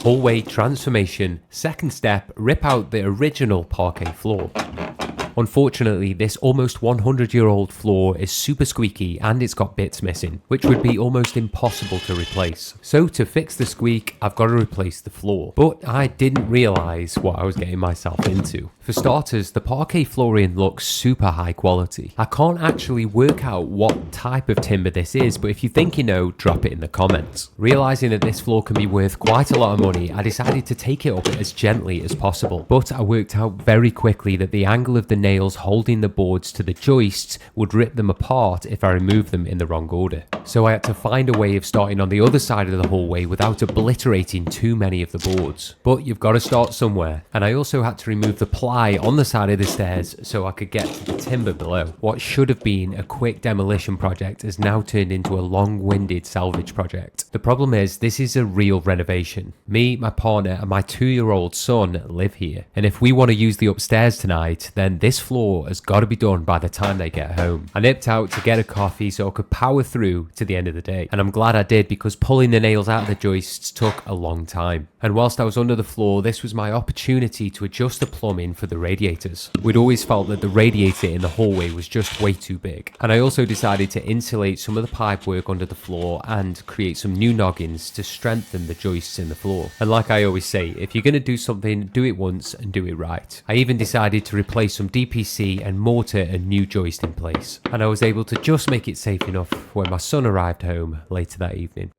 Hallway transformation. Second step, rip out the original parquet floor. Unfortunately, this almost 100-year-old floor is super squeaky and it's got bits missing, which would be almost impossible to replace. So to fix the squeak, I've got to replace the floor. But I didn't realise what I was getting myself into. For starters, the parquet flooring looks super high quality. I can't actually work out what type of timber this is, but if you think you know, drop it in the comments. Realising that this floor can be worth quite a lot of money, I decided to take it up as gently as possible. But I worked out very quickly that the angle of the nails holding the boards to the joists would rip them apart if I removed them in the wrong order. So I had to find a way of starting on the other side of the hallway without obliterating too many of the boards. But you've got to start somewhere, and I also had to remove the ply on the side of the stairs so I could get to the timber below. What should have been a quick demolition project has now turned into a long-winded salvage project. The problem is, this is a real renovation. Me, my partner, and my 2-year-old son live here, and if we want to use the upstairs tonight, then this floor has got to be done by the time they get home. I nipped out to get a coffee so I could power through to the end of the day, and I'm glad I did because pulling the nails out of the joists took a long time. And whilst I was under the floor, this was my opportunity to adjust the plumbing for the radiators. We'd always felt that the radiator in the hallway was just way too big, and I also decided to insulate some of the pipework under the floor and create some new noggins to strengthen the joists in the floor. And like I always say, if you're going to do something, do it once and do it right. I even decided to replace some DPC and mortar and new joist in place, and I was able to just make it safe enough when my son arrived home later that evening.